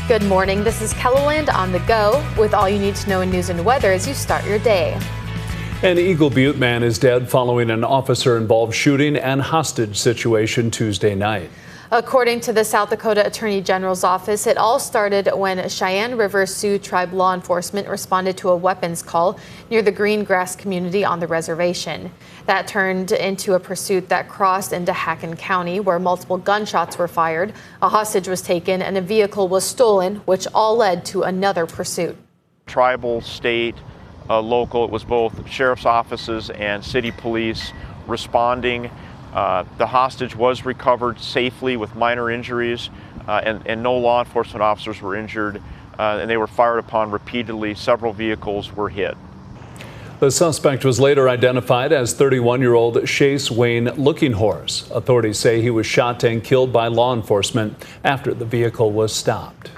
Good morning. This is KELOLAND on the go with all you need to know in news and weather as you start your day. An Eagle Butte man is dead following an officer-involved shooting and hostage situation Tuesday night. According to the South Dakota Attorney General's office, it all started when Cheyenne River Sioux Tribe law enforcement responded to a weapons call near the Green Grass community on the reservation. That turned into a pursuit that crossed into Hacken County, where multiple gunshots were fired, a hostage was taken, and a vehicle was stolen, which all led to another pursuit. Tribal, state, local, it was both sheriff's offices and city police responding. The hostage was recovered safely with minor injuries, and no law enforcement officers were injured, and they were fired upon repeatedly. Several vehicles were hit. The suspect was later identified as 31-year-old Chase Wayne Looking Horse. Authorities say he was shot and killed by law enforcement after the vehicle was stopped.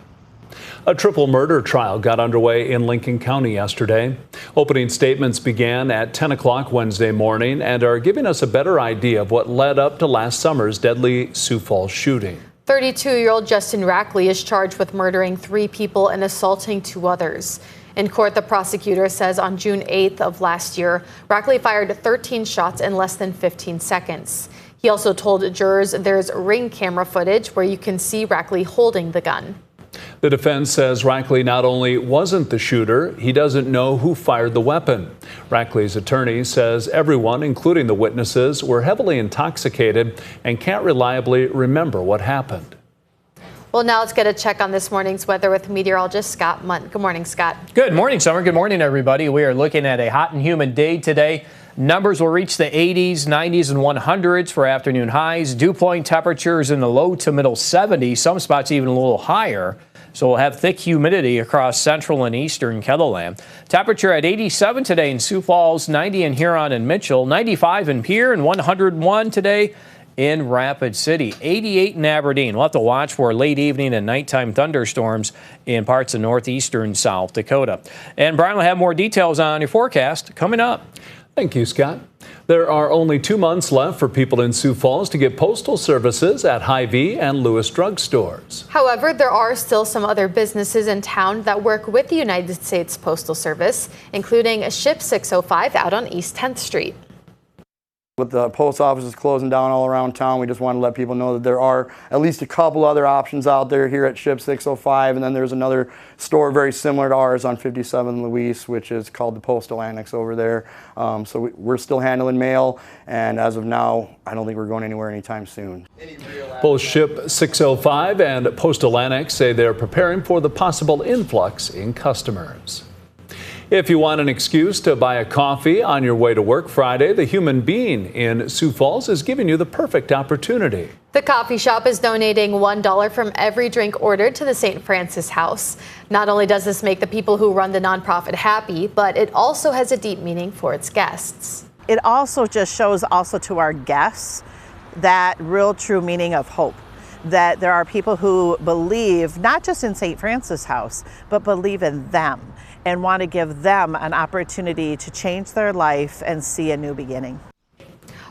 A triple murder trial got underway in Lincoln County yesterday. Opening statements began at 10 o'clock Wednesday morning and are giving us a better idea of what led up to last summer's deadly Sioux Falls shooting. 32-year-old Justin Rackley is charged with murdering 3 people and assaulting 2 others. In court, the prosecutor says on June 8th of last year, Rackley fired 13 shots in less than 15 seconds. He also told jurors there's ring camera footage where you can see Rackley holding the gun. The defense says Rackley not only wasn't the shooter, he doesn't know who fired the weapon. Rackley's attorney says everyone, including the witnesses, were heavily intoxicated and can't reliably remember what happened. Well, now let's get a check on this morning's weather with meteorologist Scott Munt. Good morning, Scott. Good morning, Summer. Good morning, everybody. We are looking at a hot and humid day today. Numbers will reach the 80s, 90s, and 100s for afternoon highs. Dew point temperatures in the low to middle 70s, some spots even a little higher. So we'll have thick humidity across central and eastern KELOLAND. Temperature at 87 today in Sioux Falls, 90 in Huron and Mitchell, 95 in Pierre, and 101 today in Rapid City, 88 in Aberdeen. We'll have to watch for late evening and nighttime thunderstorms in parts of northeastern South Dakota. And Brian will have more details on your forecast coming up. Thank you, Scott. There are only 2 months left for people in Sioux Falls to get postal services at Hy-Vee and Lewis drugstores. However, there are still some other businesses in town that work with the United States Postal Service, including Ship 605 out on East 10th Street. With the post offices closing down all around town, we just want to let people know that there are at least a couple other options out there here at Ship 605, and then there's another store very similar to ours on 57 Louise, which is called the Postal Annex over there. So we're still handling mail, and as of now, I don't think we're going anywhere anytime soon. Both Ship 605 and Postal Annex say they're preparing for the possible influx in customers. If you want an excuse to buy a coffee on your way to work Friday, the Human Bean in Sioux Falls is giving you the perfect opportunity. The coffee shop is donating $1 from every drink ordered to the St. Francis House. Not only does this make the people who run the nonprofit happy, but it also has a deep meaning for its guests. It also just shows also to our guests that real true meaning of hope. That there are people who believe not just in St. Francis House, but believe in them and want to give them an opportunity to change their life and see a new beginning.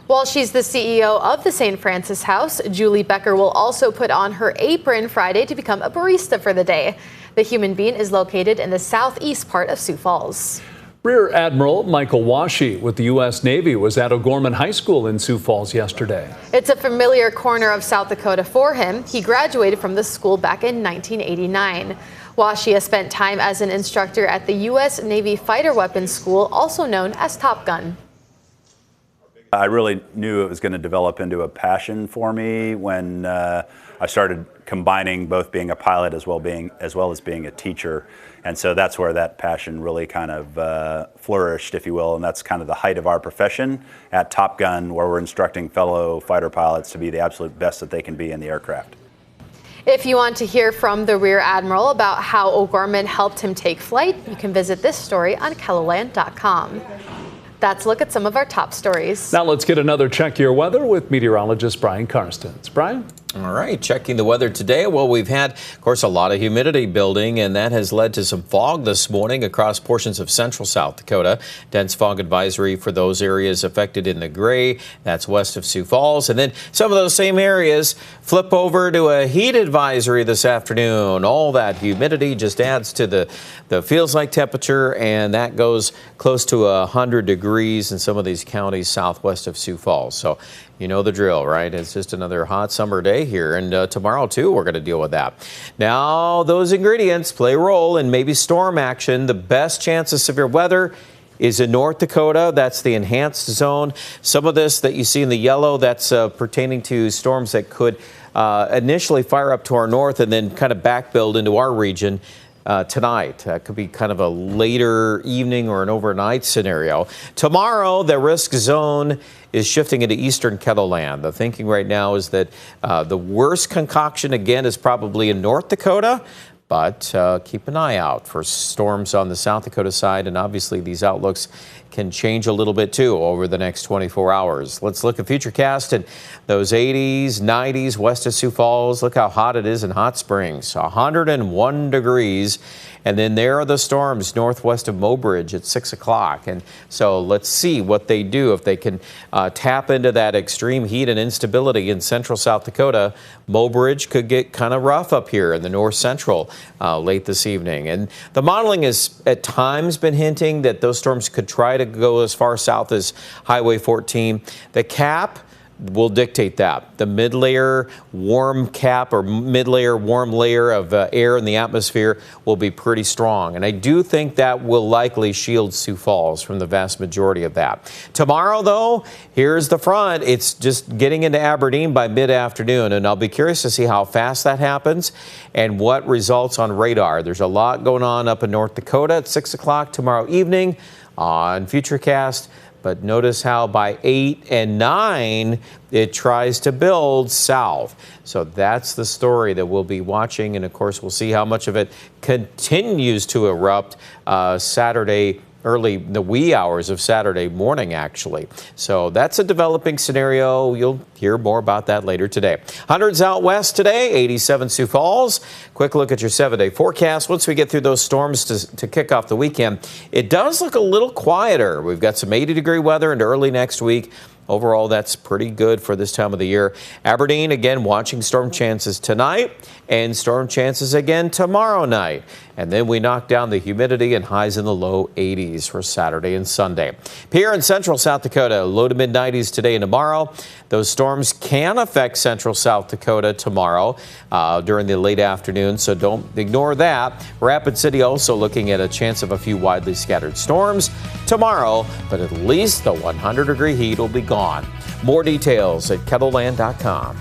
While she's the CEO of the St. Francis House, Julie Becker will also put on her apron Friday to become a barista for the day. The Human Bean is located in the southeast part of Sioux Falls. Rear Admiral Michael Washi with the U.S. Navy was at O'Gorman High School in Sioux Falls yesterday. It's a familiar corner of South Dakota for him. He graduated from the school back in 1989. Washi has spent time as an instructor at the U.S. Navy Fighter Weapons School, also known as Top Gun. I really knew it was going to develop into a passion for me when I started combining both being a pilot as well as being a teacher. And so that's where that passion really kind of flourished, if you will, and that's kind of the height of our profession at Top Gun, where we're instructing fellow fighter pilots to be the absolute best that they can be in the aircraft. If you want to hear from the Rear Admiral about how O'Gorman helped him take flight, you can visit this story on KELOLAND.com. That's a look at some of our top stories. Now let's get another check your weather with meteorologist Brian Karstens. Brian? All right, checking the weather today. Well, we've had, of course, a lot of humidity building, and that has led to some fog this morning across portions of central South Dakota. Dense fog advisory for those areas affected in the gray. That's west of Sioux Falls. And then some of those same areas flip over to a heat advisory this afternoon. All that humidity just adds to the feels like temperature, and that goes close to 100 degrees in some of these counties southwest of Sioux Falls. So you know the drill, right? It's just another hot summer day here, and tomorrow, too, we're going to deal with that. Now, those ingredients play a role in maybe storm action. The best chance of severe weather is in North Dakota. That's the enhanced zone. Some of this that you see in the yellow, that's pertaining to storms that could initially fire up to our north and then kind of backbuild into our region. Tonight. That could be kind of a later evening or an overnight scenario. Tomorrow, the risk zone is shifting into eastern Kettleland. The thinking right now is that the worst concoction, again, is probably in North Dakota. But keep an eye out for storms on the South Dakota side. And obviously, these outlooks can change a little bit, too, over the next 24 hours. Let's look at Futurecast and those 80s, 90s west of Sioux Falls. Look how hot it is in Hot Springs, 101 degrees. And then there are the storms northwest of Mobridge at 6 o'clock. And so let's see what they do if they can tap into that extreme heat and instability in central South Dakota. Mobridge could get kind of rough up here in the north central late this evening. And the modeling has at times been hinting that those storms could try to go as far south as Highway 14. The cap will dictate that. The mid-layer warm cap or mid-layer warm layer of air in the atmosphere will be pretty strong. And I do think that will likely shield Sioux Falls from the vast majority of that. Tomorrow, though, here's the front. It's just getting into Aberdeen by mid-afternoon, and I'll be curious to see how fast that happens and what results on radar. There's a lot going on up in North Dakota at 6 o'clock tomorrow evening on Futurecast. But notice how by 8 and 9, it tries to build south. So that's the story that we'll be watching. And, of course, we'll see how much of it continues to erupt Saturday early, the wee hours of Saturday morning, actually. So that's a developing scenario. You'll hear more about that later today. Hundreds out west today, 87 Sioux Falls. Quick look at your 7-day forecast. Once we get through those storms to kick off the weekend, it does look a little quieter. We've got some 80-degree weather into early next week. Overall, that's pretty good for this time of the year. Aberdeen, again, watching storm chances tonight and storm chances again tomorrow night. And then we knock down the humidity and highs in the low 80s for Saturday and Sunday. Here in central South Dakota, low to mid 90s today and tomorrow. Those storms can affect central South Dakota tomorrow during the late afternoon, so don't ignore that. Rapid City also looking at a chance of a few widely scattered storms tomorrow, but at least the 100-degree heat will be gone. More details at kettleland.com.